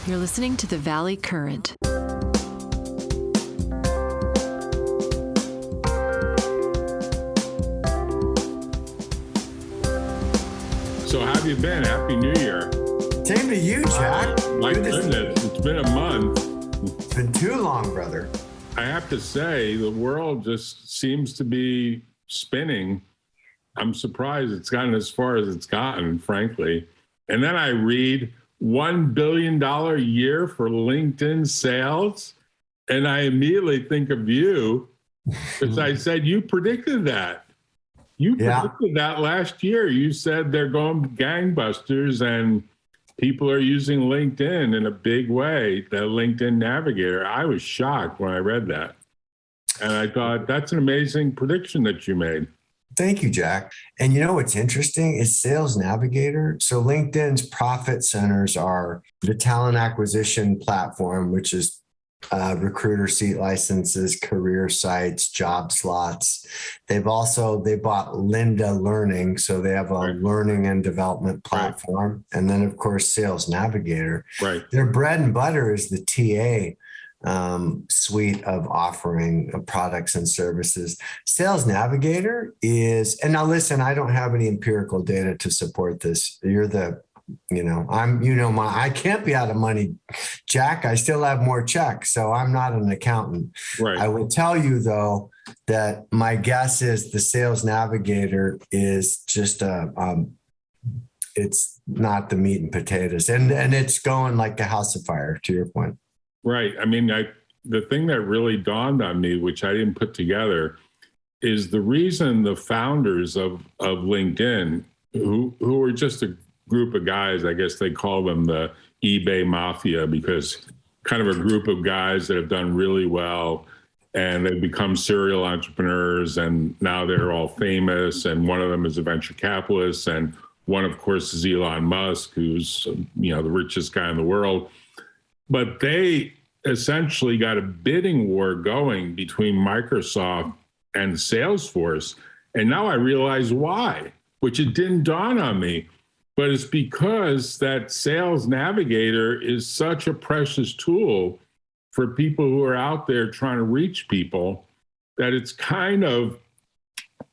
You're listening to the Valley Current. So how have you been? Happy New Year. Same to you, Jack. My goodness, it's been a month. It's been too long, brother. I have to say, the world just seems to be spinning. I'm surprised it's gotten as far as it's gotten, frankly. And then I read $1 billion a year for LinkedIn sales. And I immediately think of you because I said, you predicted that. You predicted that last year. You said they're going gangbusters and people are using LinkedIn in a big way, the LinkedIn Navigator. I was shocked when I read that. And I thought, that's an amazing prediction that you made. Thank you, Jack. And you know what's interesting is Sales Navigator. So LinkedIn's profit centers are the talent acquisition platform, which is recruiter seat licenses, career sites, job slots. They bought Linda Learning. So they have a learning and development platform. And then, of course, Sales Navigator. Right. Their bread and butter is the TA suite of offering products and services. Sales Navigator is, and now listen, I don't have any empirical data to support this. I can't be out of money, Jack. I still have more checks, so I'm not an accountant. Right. I will tell you though that my guess is the Sales Navigator is just it's not the meat and potatoes, and it's going like a house of fire. To your point. Right. I mean, the thing that really dawned on me, which I didn't put together, is the reason the founders of LinkedIn, who were just a group of guys, I guess they call them the eBay Mafia, because kind of a group of guys that have done really well and they've become serial entrepreneurs and now they're all famous. And one of them is a venture capitalist. And one, of course, is Elon Musk, who's, the richest guy in the world. But they essentially got a bidding war going between Microsoft and Salesforce. And now I realize why, which it didn't dawn on me. But it's because that Sales Navigator is such a precious tool for people who are out there trying to reach people that it's kind of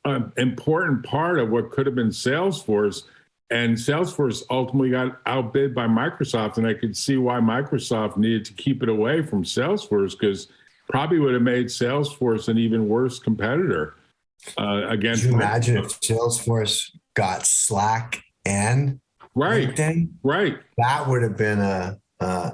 an important part of what could have been Salesforce. And Salesforce ultimately got outbid by Microsoft. And I could see why Microsoft needed to keep it away from Salesforce, because probably would have made Salesforce an even worse competitor against. Could you imagine if Salesforce got Slack and LinkedIn? Right. That would have been a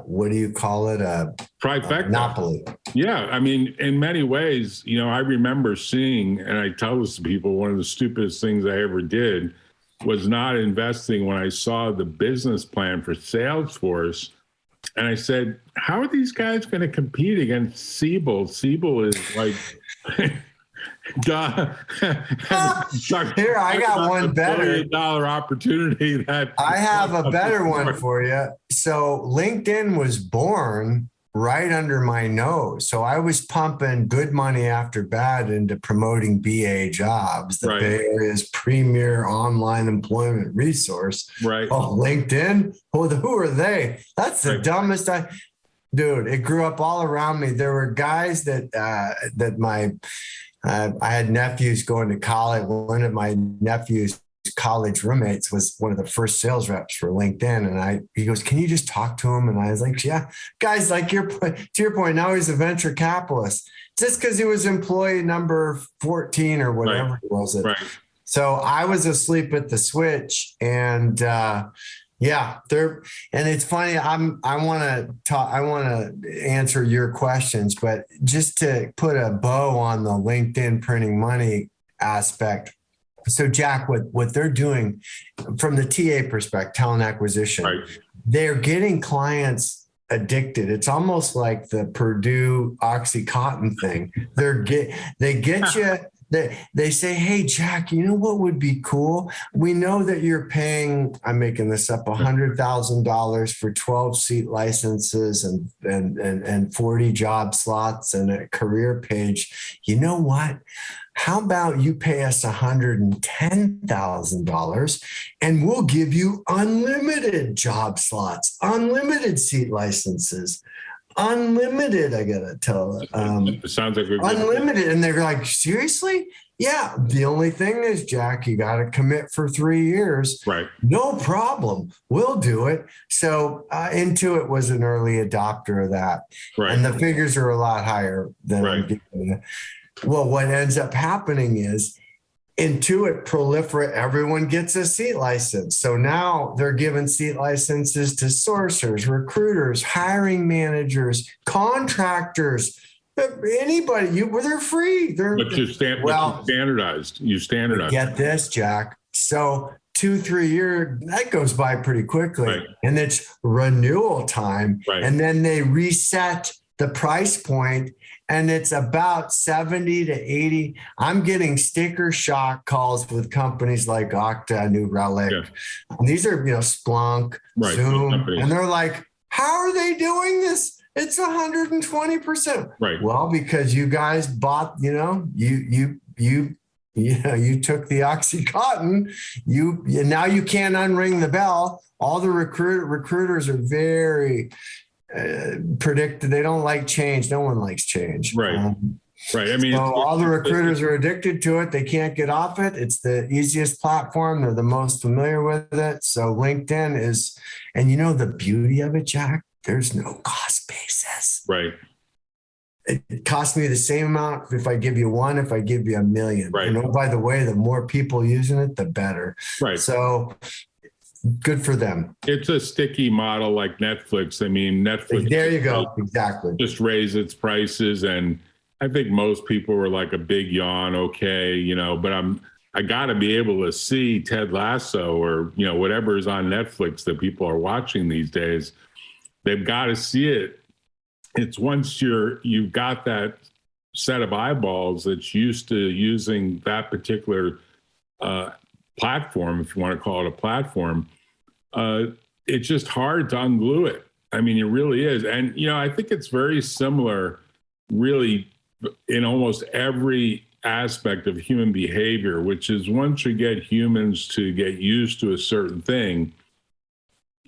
what do you call it? A trifecta. Monopoly. Yeah. I mean, in many ways, I remember seeing, and I tell this to people, one of the stupidest things I ever did was not investing when I saw the business plan for Salesforce. And I said, how are these guys going to compete against Siebel? Siebel is like, duh. Here, I got one better. $1 billion opportunity. I have a better one for you. So LinkedIn was born right under my nose. So I was pumping good money after bad into promoting BA Jobs, the Bay Area's premier online employment resource. Right. Oh, LinkedIn? Who are they? That's the dumbest dude, it grew up all around me. There were guys that I had nephews going to college. One of my nephews' college roommates was one of the first sales reps for LinkedIn. And he goes, can you just talk to him? And I was like, yeah, guys, to your point, now he's a venture capitalist. Just because he was employee number 14 or whatever it was. Right. So I was asleep at the switch, and and it's funny. I want to answer your questions, but just to put a bow on the LinkedIn printing money aspect. So Jack, what they're doing from the TA perspective, talent acquisition, they're getting clients addicted. It's almost like the Purdue OxyContin thing. They get you they say, hey, Jack, you know what would be cool? We know that you're paying, I'm making this up, $100,000 for 12 seat licenses and 40 job slots and a career page. You know what? How about you pay us $110,000 and we'll give you unlimited job slots, unlimited seat licenses, unlimited. I gotta tell It sounds like unlimited. And they're like, seriously? Yeah. The only thing is, Jack, you got to commit for 3 years. Right. No problem. We'll do it. So Intuit was an early adopter of that. Right. And the figures are a lot higher than I'm giving you. Well, what ends up happening is Intuit proliferate. Everyone gets a seat license. So now they're giving seat licenses to sourcers, recruiters, hiring managers, contractors, anybody. They're free. But you standardized. You standardized. Get this, Jack. So 2-3 years, that goes by pretty quickly. Right. And it's renewal time. Right. And then they reset the price point, and it's about 70 to 80. I'm getting sticker shock calls with companies like Okta, New Relic. Yeah. And these are, Splunk, right. Zoom, and they're like, how are they doing this? It's 120%. Right. Well, because you guys bought, you took the Oxycontin. Now you can't unring the bell. All the recruiters are very predicted. They don't like change. No one likes change. Right. Right. I mean, so all the recruiters are addicted to it. They can't get off it. It's the easiest platform. They're the most familiar with it. So LinkedIn is, and the beauty of it, Jack, there's no cost basis. Right. It costs me the same amount if I give you one, if I give you 1 million. Right. By the way, the more people using it, the better. Right. So good for them. It's a sticky model like Netflix. I mean, Netflix. There you go. Exactly. Just raise its prices. And I think most people were like a big yawn. Okay. But I got to be able to see Ted Lasso or, whatever is on Netflix that people are watching these days. They've got to see it. It's once you've got that set of eyeballs that's used to using that particular platform, if you want to call it a platform, it's just hard to unglue it. I mean, it really is. And, I think it's very similar, really, in almost every aspect of human behavior, which is once you get humans to get used to a certain thing,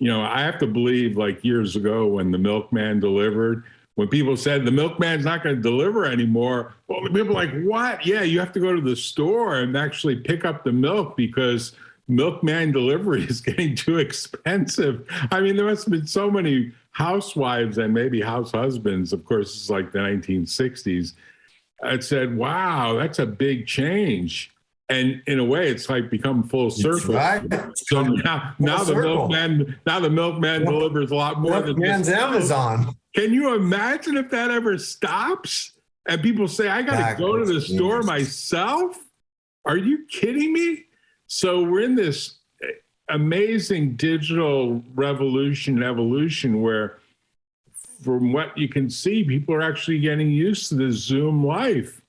I have to believe like years ago when the milkman delivered, when people said the milkman's not going to deliver anymore, well, people were like, what? Yeah, you have to go to the store and actually pick up the milk because milkman delivery is getting too expensive. I mean, there must have been so many housewives and maybe house husbands, of course, it's like the 1960s, that said, wow, that's a big change. And in a way, it's like become full circle. Right. So now the milkman delivers a lot more than just Amazon. Can you imagine if that ever stops and people say, I got to go to the store myself? Are you kidding me? So we're in this amazing digital evolution where from what you can see, people are actually getting used to this Zoom life.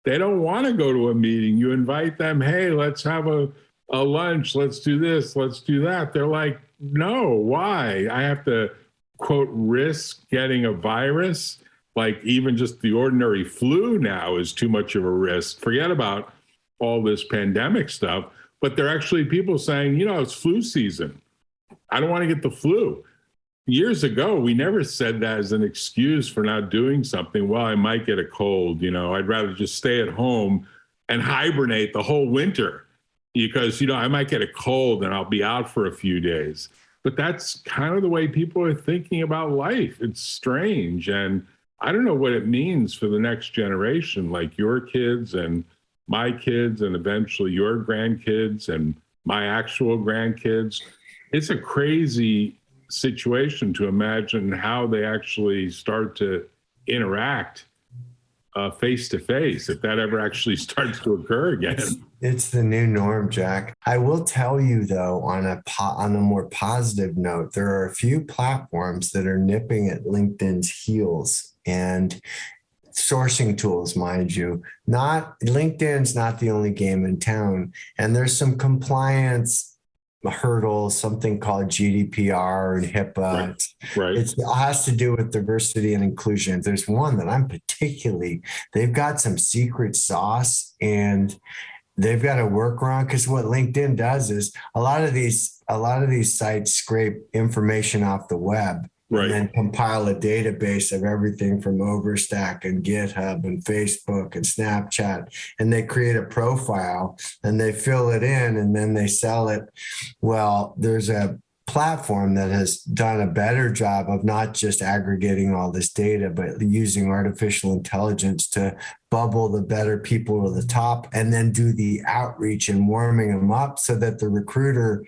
They don't want to go to a meeting. You invite them, hey, let's have a lunch. Let's do this. Let's do that. They're like, no, why? I have to, quote, risk getting a virus. Like even just the ordinary flu now is too much of a risk. Forget about all this pandemic stuff. But there are actually people saying, it's flu season. I don't want to get the flu. Years ago, we never said that as an excuse for not doing something. Well, I might get a cold, I'd rather just stay at home and hibernate the whole winter because, I might get a cold and I'll be out for a few days. But that's kind of the way people are thinking about life. It's strange. And I don't know what it means for the next generation, like your kids and my kids and eventually your grandkids and my actual grandkids. It's a crazy situation to imagine how they actually start to interact face to face, if that ever actually starts to occur again. It's the new norm, Jack. I will tell you though, on a more positive note, there are a few platforms that are nipping at LinkedIn's heels, and sourcing tools, mind you. Not LinkedIn's not the only game in town. And there's some compliance hurdles, something called GDPR and HIPAA. Right. It has to do with diversity and inclusion. There's one that I'm particularly, they've got some secret sauce and they've got to work around, because what LinkedIn does is a lot of these sites scrape information off the web. Right. And then compile a database of everything from Overstack and GitHub and Facebook and Snapchat. And they create a profile and they fill it in and then they sell it. Well, there's a platform that has done a better job of not just aggregating all this data, but using artificial intelligence to bubble the better people to the top and then do the outreach and warming them up so that the recruiter,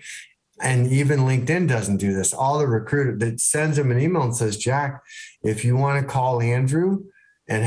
and even LinkedIn doesn't do this. All the recruiter that sends him an email and says, Jack, if you want to call Andrew and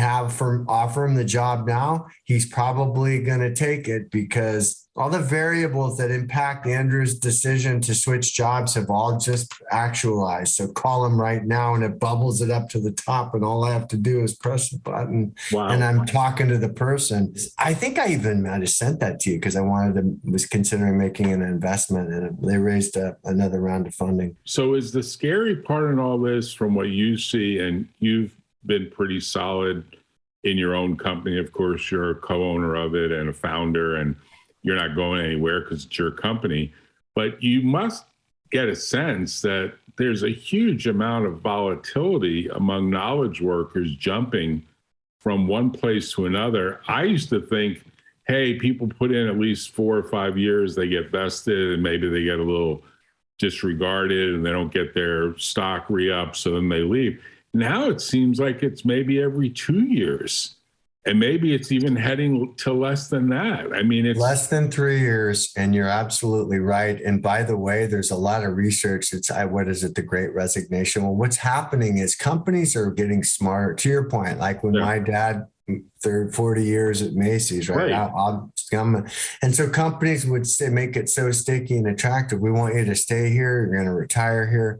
offer him the job now, he's probably going to take it, because all the variables that impact Andrew's decision to switch jobs have all just actualized. So call him right now and it bubbles it up to the top. And all I have to do is press the button. Wow. And I'm talking to the person. I think I even might have sent that to you because was considering making an investment, and they raised another round of funding. So is the scary part in all this, from what you see, and you've been pretty solid in your own company, of course, you're a co-owner of it and a founder, and you're not going anywhere because it's your company, but you must get a sense that there's a huge amount of volatility among knowledge workers jumping from one place to another. I used to think, hey, people put in at least 4 or 5 years, they get vested and maybe they get a little disregarded and they don't get their stock re-up, so then they leave. Now it seems like it's maybe every 2 years. And maybe it's even heading to less than that. I mean, it's less than 3 years, and you're absolutely right. And by the way, there's a lot of research. What is it? The Great Resignation. Well, what's happening is companies are getting smart. To your point, like when my dad, 40 years at Macy's, right? And so companies would make it so sticky and attractive. We want you to stay here. You're going to retire here.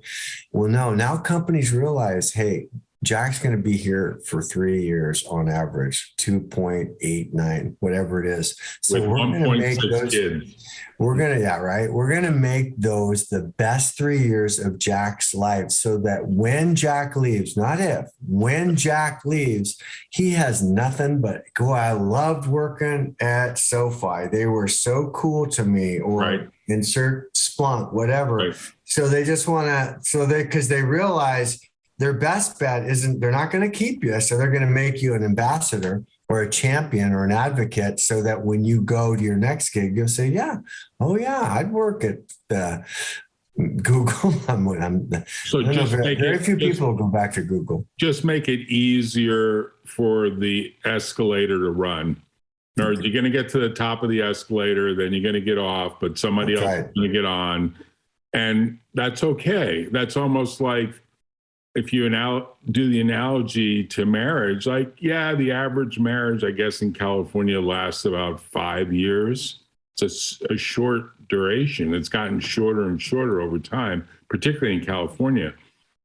Well, no, now companies realize, hey, Jack's going to be here for 3 years on average, 2.89, whatever it is. So we're going to make those kids. We're going to make those the best 3 years of Jack's life, so that when Jack leaves, not if, when Jack leaves, he has nothing but go. I loved working at SoFi. They were so cool to me, or insert Splunk, whatever. Right. So they just want to, because they realize their best bet they're not going to keep you. So they're going to make you an ambassador or a champion or an advocate, so that when you go to your next gig, you'll say, I'd work at Google. Very few people go back to Google. Just make it easier for the escalator to run. Or you're going to get to the top of the escalator, then you're going to get off, but somebody else is going to get on. And that's okay. That's almost like, if you do the analogy to marriage, the average marriage, I guess, in California lasts about 5 years. It's a short duration. It's gotten shorter and shorter over time, particularly in California.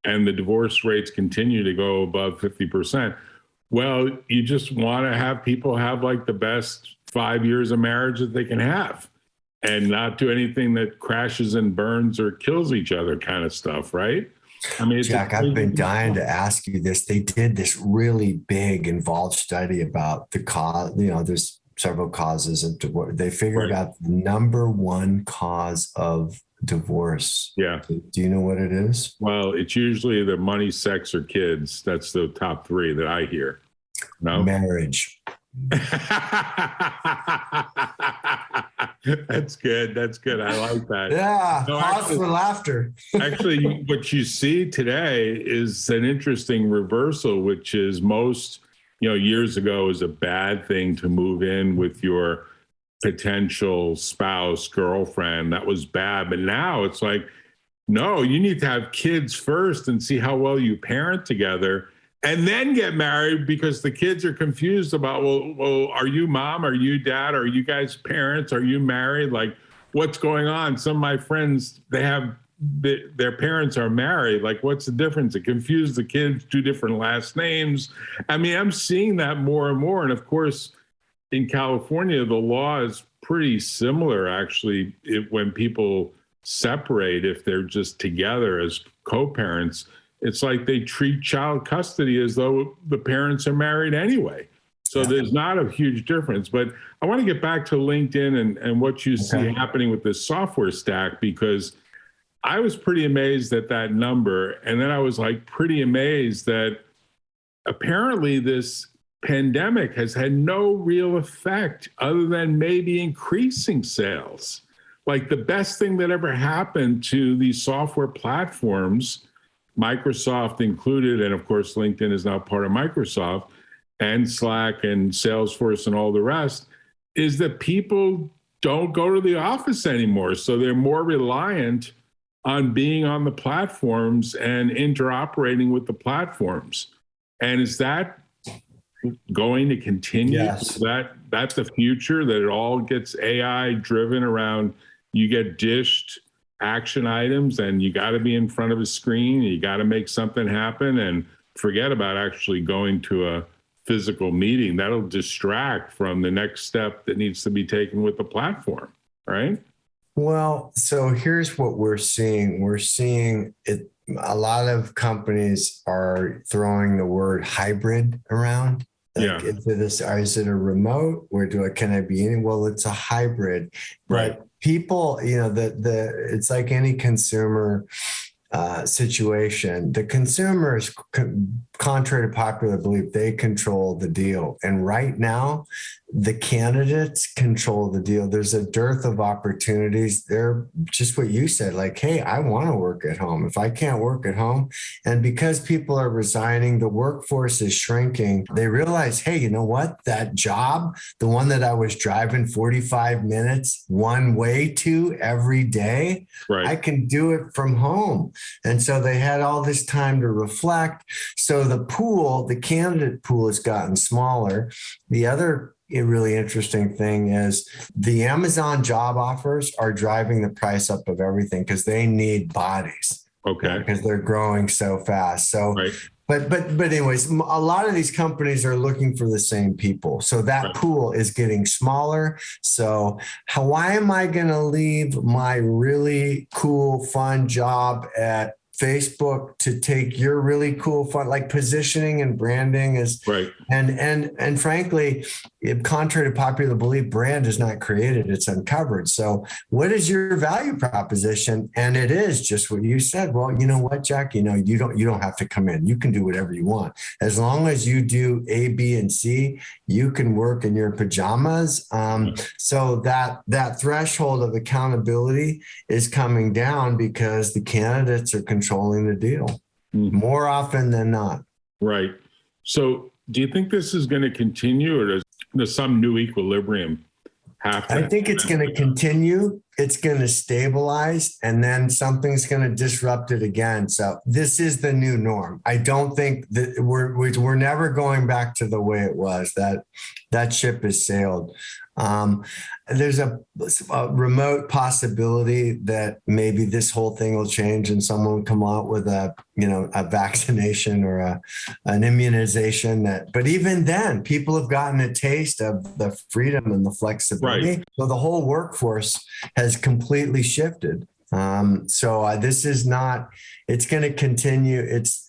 And the divorce rates continue to go above 50%. Well, you just want to have people have the best 5 years of marriage that they can have, and not do anything that crashes and burns or kills each other kind of stuff, right? I mean, Jack, I've been dying to ask you this. They did this really big, involved study about the cause. There's several causes of divorce. They figured out the number one cause of divorce. Yeah. Do you know what it is? Well, it's usually the money, sex, or kids. That's the top 3 that I hear. No? Marriage. That's good. I like that. Yeah. Pause for laughter. Actually, what you see today is an interesting reversal, which is most, years ago is a bad thing to move in with your potential spouse, girlfriend. That was bad. But now it's like, no, you need to have kids first and see how well you parent together, and then get married, because the kids are confused about, well, are you mom? Are you dad? Are you guys parents? Are you married? What's going on? Some of my friends, they have their parents are married. Like, what's the difference? It confused the kids, two different last names. I mean, I'm seeing that more and more. And of course, in California, the law is pretty similar, actually, when people separate, if they're just together as co-parents, it's like they treat child custody as though the parents are married anyway. So there's not a huge difference. But I want to get back to LinkedIn and what you see happening with this software stack, because I was pretty amazed at that number. And then I was like pretty amazed that apparently this pandemic has had no real effect other than maybe increasing sales. Like the best thing that ever happened to these software platforms, Microsoft included, and of course, LinkedIn is now part of Microsoft, and Slack and Salesforce and all the rest, is that people don't go to the office anymore. So they're more reliant on being on the platforms and interoperating with the platforms. And is that going to continue? Yes. That's the future, that it all gets AI driven around, you get dished action items and you got to be in front of a screen, you got to make something happen, and forget about actually going to a physical meeting. That'll distract from the next step that needs to be taken with the platform, right? Well, so here's what we're seeing. We're seeing it. A lot of companies are throwing the word hybrid around. Like, is it a remote, or can I be in? Well, it's a hybrid. Right. But people, it's like any consumer situation. The consumers, contrary to popular belief, they control the deal. And right now, the candidates control the deal. There's a dearth of opportunities. They're just what you said, like, hey, I want to work at home. If I can't work at home, and because people are resigning, the workforce is shrinking. They realize, hey, you know what? That job, the one that I was driving 45 minutes one way to every day, Right. I can do it from home. And so they had all this time to reflect. So the candidate pool has gotten smaller. The other really interesting thing is the Amazon job offers are driving the price up of everything because they need bodies. Okay. Because they're growing so fast. So, right. but anyways, a lot of these companies are looking for the same people. So that pool is getting smaller. So why am I going to leave my really cool, fun job at Facebook to take your really cool fun, like positioning and branding is right. And frankly, contrary to popular belief, brand is not created, it's uncovered. So what is your value proposition? And it is just what you said. Well, you know what, Jack, you don't have to come in. You can do whatever you want. As long as you do A, B, and C, you can work in your pajamas. So that threshold of accountability is coming down because the candidates are controlling the deal more often than not. Right. So do you think this is going to continue, or does some new equilibrium happen? I think it's going to continue. It's going to stabilize, and then something's going to disrupt it again. So this is the new norm. I don't think that we're never going back to the way it was. That ship has sailed. There's a remote possibility that maybe this whole thing will change and someone will come out with a vaccination or an immunization but even then people have gotten a taste of the freedom and the flexibility. Right. So the whole workforce has completely shifted. This is not, it's going to continue. It's,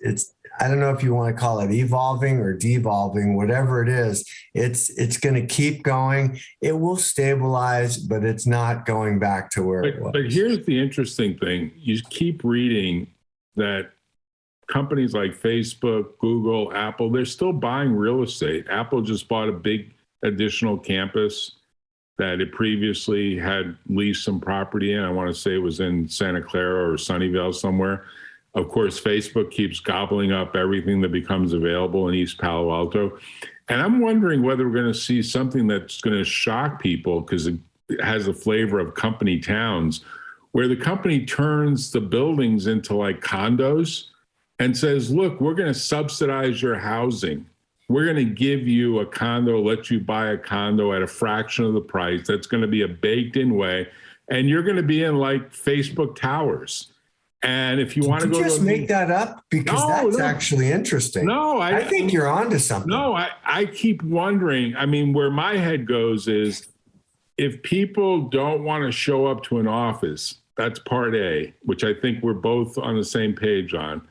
I don't know if you want to call it evolving or devolving, whatever it is, it's going to keep going. It will stabilize, but it's not going back to where it was. But here's the interesting thing. You keep reading that companies like Facebook, Google, Apple, they're still buying real estate. Apple just bought a big additional campus that it previously had leased some property in. I want to say it was in Santa Clara or Sunnyvale somewhere. Of course, Facebook keeps gobbling up everything that becomes available in East Palo Alto. And I'm wondering whether we're going to see something that's going to shock people, because it has a flavor of company towns, where the company turns the buildings into like condos and says, look, we're going to subsidize your housing. We're going to give you a condo, let you buy a condo at a fraction of the price. That's going to be a baked in way. And you're going to be in like Facebook towers. And if you Did want to you go just to make that up? Because that's actually interesting. No, I think you're onto something. No, I keep wondering. I mean, where my head goes is if people don't want to show up to an office, that's part A, which I think we're both on the same page on.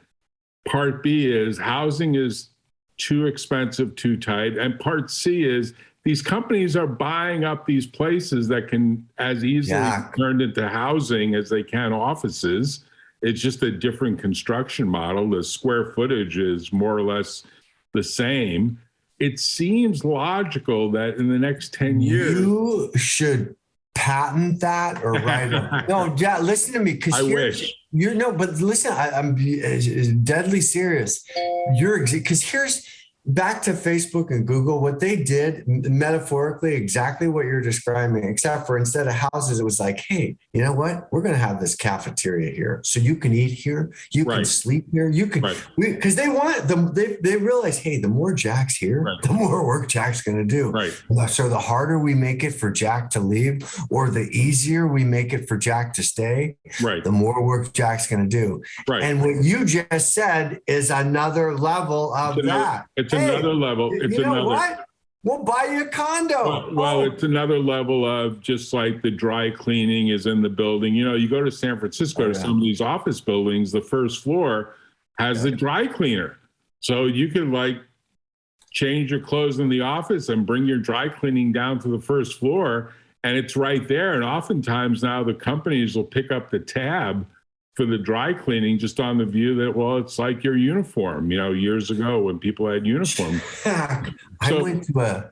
Part B is housing is too expensive, too tight. And part C is these companies are buying up these places that can as easily be turned into housing as they can offices. It's just a different construction model. The square footage is more or less the same. It seems logical that in the next 10 years. You should patent that or write it. No, yeah, listen to me. Because I wish. But listen, I'm deadly serious. Because here's back to Facebook and Google, what they did metaphorically, exactly what you're describing, except for instead of houses, it was like, hey, you know what? We're going to have this cafeteria here. So you can eat here. You can sleep here. You can, because they want them. They realize, hey, the more Jack's here, the more work Jack's going to do. So the harder we make it for Jack to leave or the easier we make it for Jack to stay, the more work Jack's going to do. And what you just said is another level of that. It's another level. It's what? We'll buy you a condo. Well, it's another level of just like the dry cleaning is in the building. You know, you go to San Francisco to some of these office buildings, the first floor has the dry cleaner. So you can like change your clothes in the office and bring your dry cleaning down to the first floor. And it's right there. And oftentimes now the companies will pick up the tab for the dry cleaning just on the view that, well, it's like your uniform, you know, years ago when people had uniforms. I went to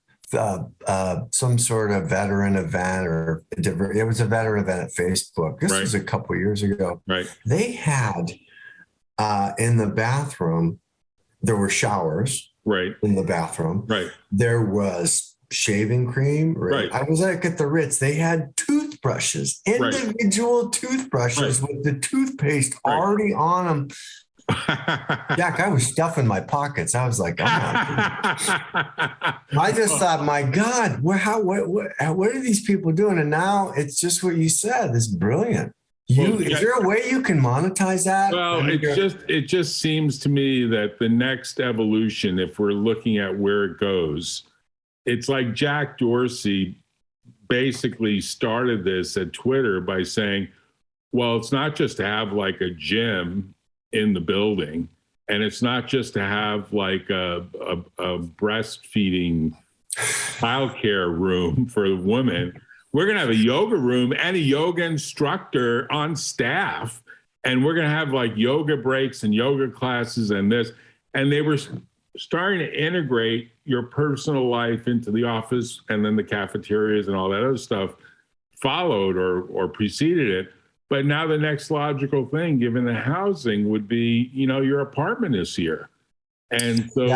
some sort of veteran event it was a veteran event at Facebook. This was a couple of years ago. They had in the bathroom, there were showers in the bathroom. There was shaving cream. I was like at the Ritz. They had toothbrushes, individual toothbrushes with the toothpaste already on them. Jack, I was stuffing my pockets. I was like, I just thought, my God, what are these people doing? And now it's just what you said. It's brilliant. Is there a way you can monetize that? Well, it just seems to me that the next evolution, if we're looking at where it goes, it's like Jack Dorsey basically started this at Twitter by saying, well, it's not just to have like a gym in the building, and it's not just to have like a breastfeeding childcare room for the women. We're going to have a yoga room and a yoga instructor on staff, and we're going to have like yoga breaks and yoga classes and this. And they were starting to integrate your personal life into the office, and then the cafeterias and all that other stuff followed or preceded it. But now the next logical thing, given the housing, would be, you know, your apartment is here. And so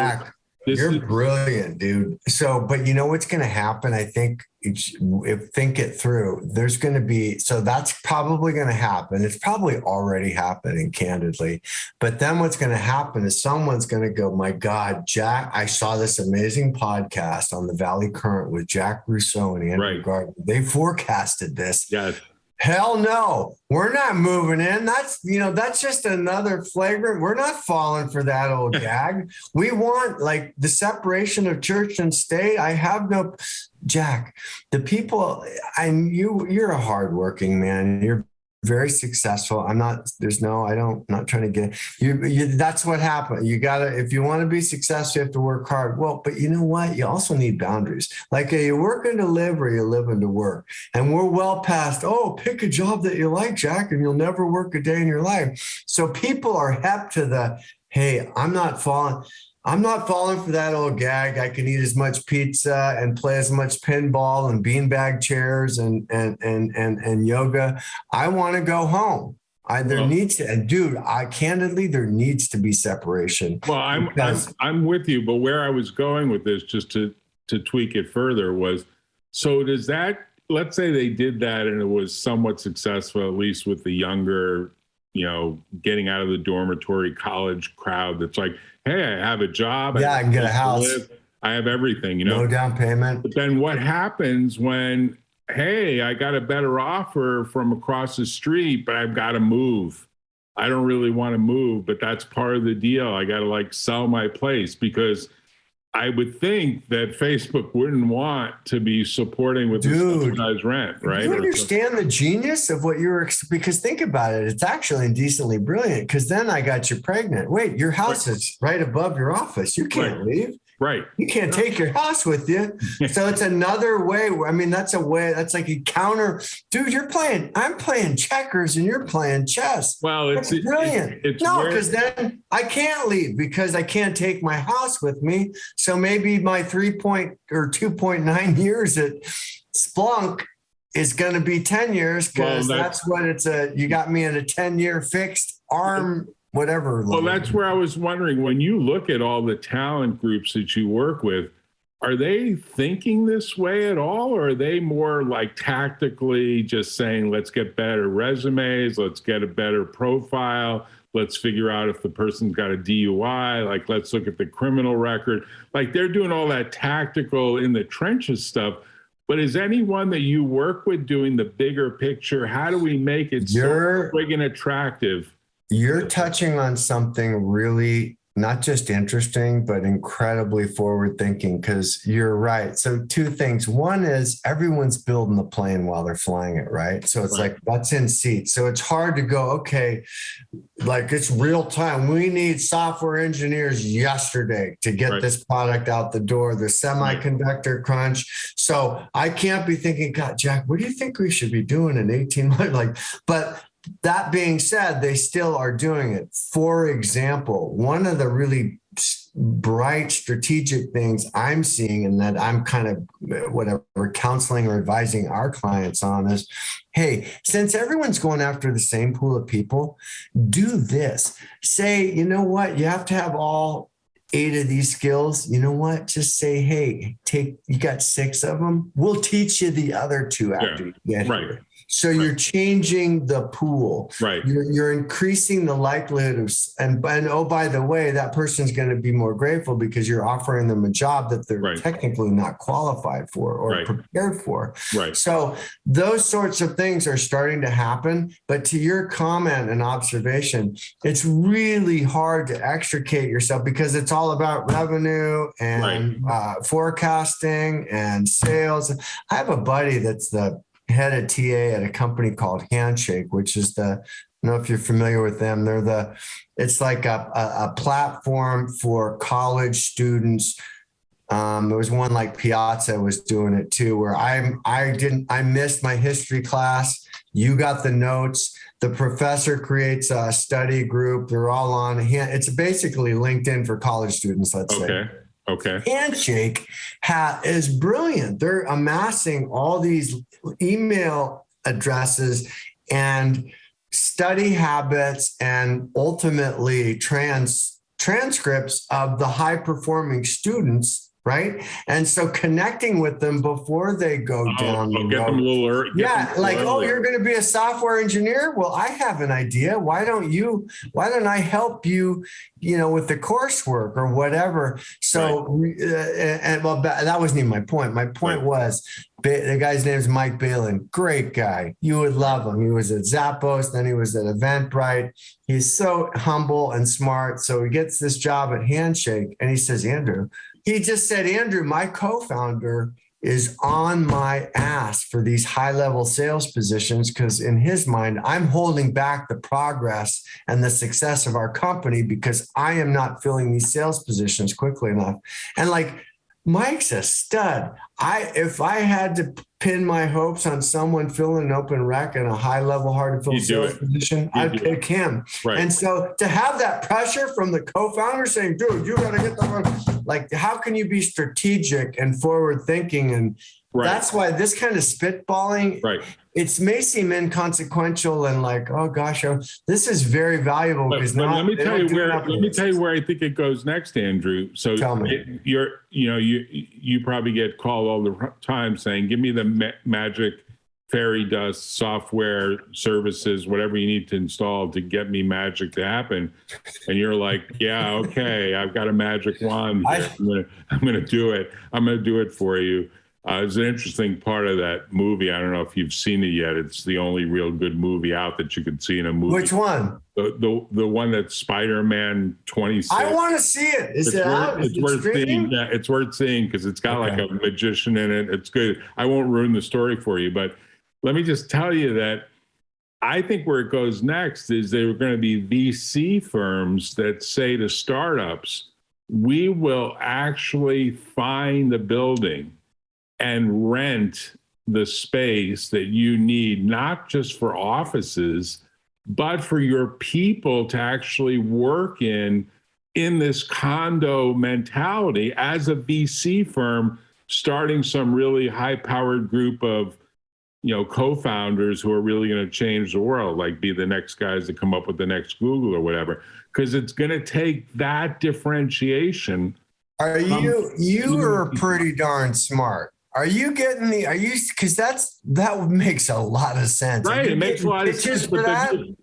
you're brilliant, dude. So, but you know what's going to happen? I think think it through. There's going to be, so that's probably going to happen. It's probably already happening, candidly. But then what's going to happen is someone's going to go, my God, Jack, I saw this amazing podcast on the Valley Current with Jack Russo and Andrew Gardiner. They forecasted this. Hell no, we're not moving in. That's just another flagrant. We're not falling for that old gag. We want like the separation of church and state. I have no, Jack, the people, you're a hardworking man. You're very successful. I'm not trying to get you. That's what happened. You gotta, if you want to be successful, you have to work hard. Well, but you know what? You also need boundaries. Like, are you working to live or are you living to work? And we're well past, pick a job that you like, Jack, and you'll never work a day in your life. So people are hep to the, hey, I'm not falling for that old gag. I can eat as much pizza and play as much pinball and beanbag chairs and yoga. I want to go home. There needs to be separation. Well, I'm with you, but where I was going with this, just to tweak it further, was, so does that, let's say they did that and it was somewhat successful, at least with the younger, getting out of the dormitory college crowd that's like, hey, I have a job. I can get a house. I have everything, No down payment. But then what happens when, hey, I got a better offer from across the street, but I've got to move. I don't really want to move, but that's part of the deal. I got to like sell my place, because I would think that Facebook wouldn't want to be supporting with the subsidized rent, right? Do you understand the genius of what you were, because think about it, it's actually indecently brilliant, because then I got you pregnant. Wait, your house is right above your office. You can't leave. Right. You can't take your house with you. So it's another way. I mean, that's a way, that's like a counter. Dude, I'm playing checkers and you're playing chess. Well, it's brilliant. Because then I can't leave because I can't take my house with me. So maybe my 2.9 years at Splunk is going to be 10 years, because that's what you got me in a 10-year fixed arm. Whatever. Well, that's where I was wondering, when you look at all the talent groups that you work with, are they thinking this way at all? Or are they more like tactically just saying, let's get better resumes, let's get a better profile, let's figure out if the person's got a DUI, like let's look at the criminal record. Like they're doing all that tactical in the trenches so But is anyone that you work with doing the bigger picture? How do we make it so friggin' attractive? You're touching on something really not just interesting, but incredibly forward thinking, because you're right. So two things. One is everyone's building the plane while they're flying it, right? So it's like, what's in seat? So it's hard to go, okay, like it's real time. We need software engineers yesterday to get this product out the door, the semiconductor crunch. So I can't be thinking, God, Jack, what do you think we should be doing in 18 months? But that being said, they still are doing it. For example, one of the really bright strategic things I'm seeing, and that I'm kind of counseling or advising our clients on, is, hey, since everyone's going after the same pool of people, do this. Say, you know what, you have to have all 8 of these skills. You know what? Just say, hey, you got 6 of them. We'll teach you the other 2 after you get here. So you're changing the pool. Right. You're increasing the likelihood of, and oh, by the way, that person's going to be more grateful because you're offering them a job that they're technically not qualified for or prepared for. Right. So those sorts of things are starting to happen. But to your comment and observation, it's really hard to extricate yourself because it's all about revenue and forecasting and sales. I have a buddy that's the head of TA at a company called Handshake, which is I don't know if you're familiar with them. It's like a platform for college students. There was one like Piazza was doing it too, where I missed my history class. You got the notes. The professor creates a study group. They're all on it's basically LinkedIn for college students, let's say. Okay. Handshake is brilliant. They're amassing all these email addresses and study habits and ultimately transcripts of the high performing students. Right. And so connecting with them before they go down the road. Get them a little early. Oh, you're going to be a software engineer? Well, I have an idea. Why don't I help you, with the coursework or whatever? So, that wasn't even my point. My point was, the guy's name is Mike Balin. Great guy. You would love him. He was at Zappos. Then he was at Eventbrite. He's so humble and smart. So he gets this job at Handshake and he says, Andrew, my co-founder is on my ass for these high-level sales positions because in his mind, I'm holding back the progress and the success of our company because I am not filling these sales positions quickly enough. And Mike's a stud. If I had to pin my hopes on someone filling an open rec in a high-level, hard-to-fill sales position, I'd pick him. Right. And so to have that pressure from the co-founder saying, dude, you got to get that, how can you be strategic and forward-thinking? And that's why this kind of spitballing, it may seem inconsequential and oh gosh, this is very valuable. But let me tell you where I think it goes next, Andrew. So tell me. You probably get called all the time saying, give me the magic fairy dust software services, whatever you need to install to get me magic to happen. And you're like, yeah, okay, I've got a magic wand here. I'm going to do it. I'm going to do it for you. It's an interesting part of that movie. I don't know if you've seen it yet. It's the only real good movie out that you could see in a movie. Which one? The one that's Spider-Man 26. I want to see it. Is it out? Is It's it worth seeing. streaming? Yeah, it's worth seeing because it's got Okay. like a magician in it. It's good. I won't ruin the story for you, but let me just tell you that I think where it goes next is there are going to be VC firms that say to startups, we will actually find the building and rent the space that you need, not just for offices, but for your people to actually work in this condo mentality as a VC firm, starting some really high-powered group of co-founders who are really going to change the world, like be the next guys that come up with the next Google or whatever, because it's going to take that differentiation. You are pretty darn smart. Are you getting because that makes a lot of sense. Right. It makes a lot of sense. But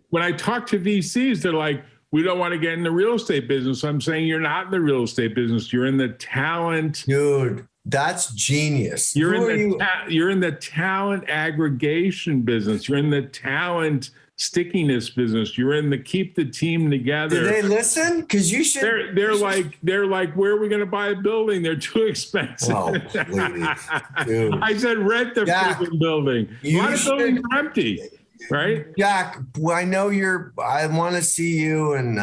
when I talk to VCs, they're like, we don't want to get in the real estate business. I'm saying you're not in the real estate business. You're in the talent. Dude, that's genius. You're in the talent aggregation business. You're in the talent stickiness business. You're in the keep the team together. Do they listen? Because you should. They're like, where are we going to buy a building? They're too expensive. Oh, please, dude. I said rent the freaking building. A lot of buildings are empty, right? Jack, well, I know I want to see you and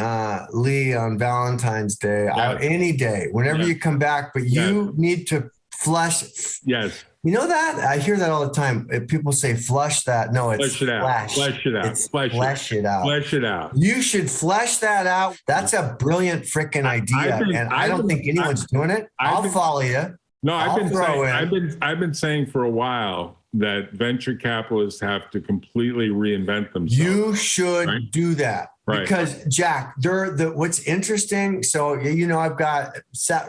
Lee on Valentine's Day, any day, whenever you come back. But you need to flush. Yes. You know that? I hear that all the time. People say flush that. No, it's flesh it out. Flesh it out. It's flesh it out. Flesh it out. You should flesh that out. That's a brilliant freaking idea. I don't think anyone's doing it. I'll follow you. No, I've been saying for a while that venture capitalists have to completely reinvent themselves. You should do that. Right. Because Jack, what's interesting. So, I've got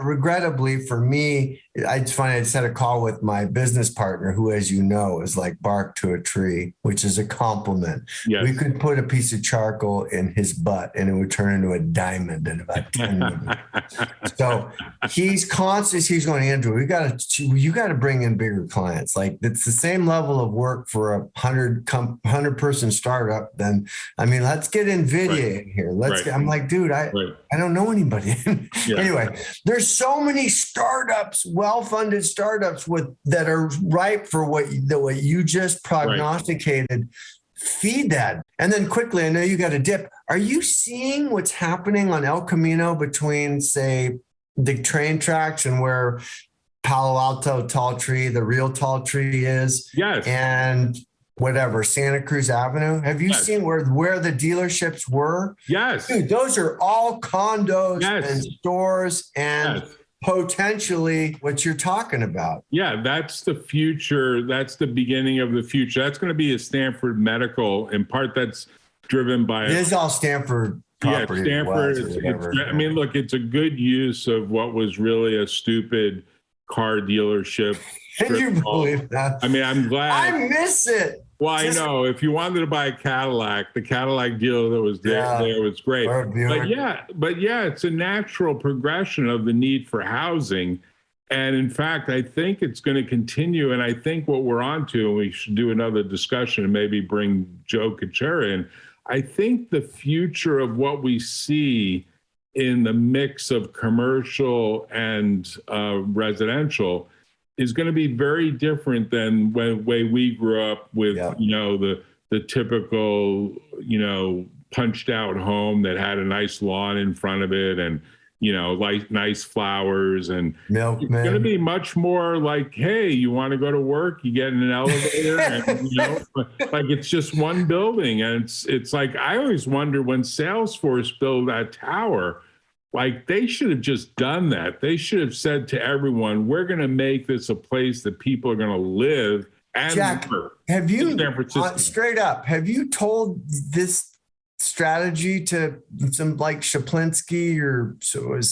regrettably for me, it's funny. I just had a call with my business partner who, as you know, is like bark to a tree, which is a compliment. Yes. We could put a piece of charcoal in his butt and it would turn into a diamond in about 10 minutes. So he's going, Andrew, you got to bring in bigger clients. Like it's the same level of work for a 100 person startup. Then, let's get NVIDIA in here. I'm like, dude, I don't know anybody. Anyway, there's so many startups, well-funded startups that are ripe for what you just prognosticated. Feed that. And then quickly, I know you got a dip. Are you seeing what's happening on El Camino between, say, the train tracks and where Palo Alto Tall Tree, the real Tall Tree is? Yes. And Santa Cruz Avenue. Have you seen where the dealerships were? Yes. Dude, those are all condos and stores and potentially what you're talking about. Yeah, that's the future. That's the beginning of the future. That's going to be a Stanford Medical. In part, that's driven by... It is all Stanford property. Yeah, Stanford. Look, it's a good use of what was really a stupid car dealership. Can you believe that? I'm glad. I miss it. Well, I know if you wanted to buy a Cadillac, the Cadillac dealer that was there was great. But it's a natural progression of the need for housing. And in fact, I think it's going to continue. And I think what we're onto, and we should do another discussion and maybe bring Joe Kuchera in. I think the future of what we see in the mix of commercial and residential is going to be very different than the way we grew up with, the typical, punched out home that had a nice lawn in front of it and, like nice flowers. And it's going to be much more like, hey, you want to go to work? You get in an elevator and, like it's just one building. And it's like, I always wonder when Salesforce built that tower, like they should have just done that. They should have said to everyone, we're going to make this a place that people are going to live and work. Have you, straight up, have you told this strategy to some like Shaplinsky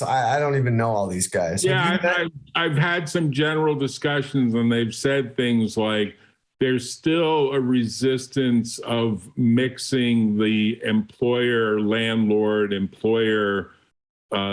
I don't even know all these guys. Yeah, I've had some general discussions and they've said things like, there's still a resistance of mixing the employer, landlord, employer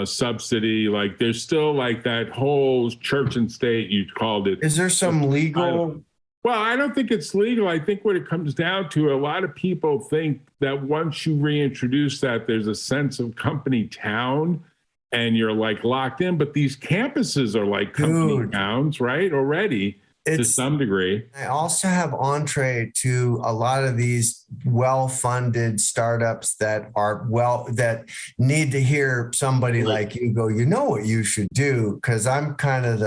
subsidy. Like there's still like that whole church and state, you called it. Is there some legal? Well, I don't think it's legal. I think what it comes down to, a lot of people think that once you reintroduce that, there's a sense of company town and you're like locked in. But these campuses are like company towns, right? Already. To some degree. I also have entree to a lot of these well-funded startups that that need to hear somebody like you go, you know what you should do. Because I'm kind of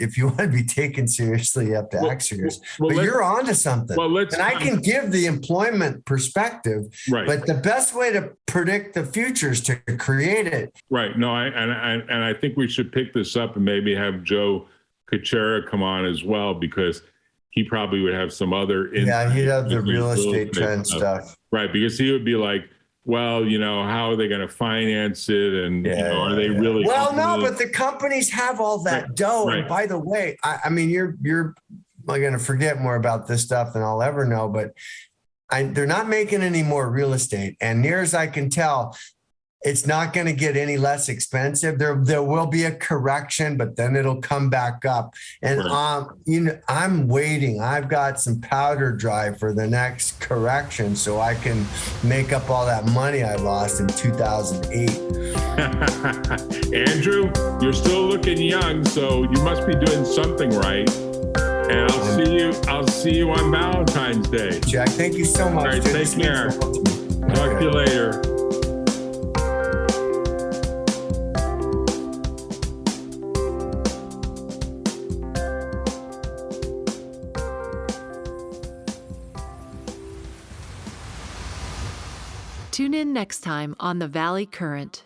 if you want to be taken seriously, you have to act serious. But you're onto something. And I can give the employment perspective, right. But the best way to predict the future is to create it. Right. No, I think we should pick this up and maybe have Joe Kuchera come on as well, because he probably would have some other he'd have the real estate trend stuff, right? Because he would be like, well, how are they going to finance it, and are they really? Well, no, but the companies have all that dough. Right. And by the way, I mean, you're going to forget more about this stuff than I'll ever know, but they're not making any more real estate, and near as I can tell, it's not going to get any less expensive. There will be a correction, but then it'll come back up. And I'm waiting. I've got some powder dry for the next correction, so I can make up all that money I lost in 2008. Andrew, you're still looking young, so you must be doing something right. And I'll see you on Valentine's Day. Jack, thank you so much. All right, take care. Talk to you later. Tune in next time on The Valley Current.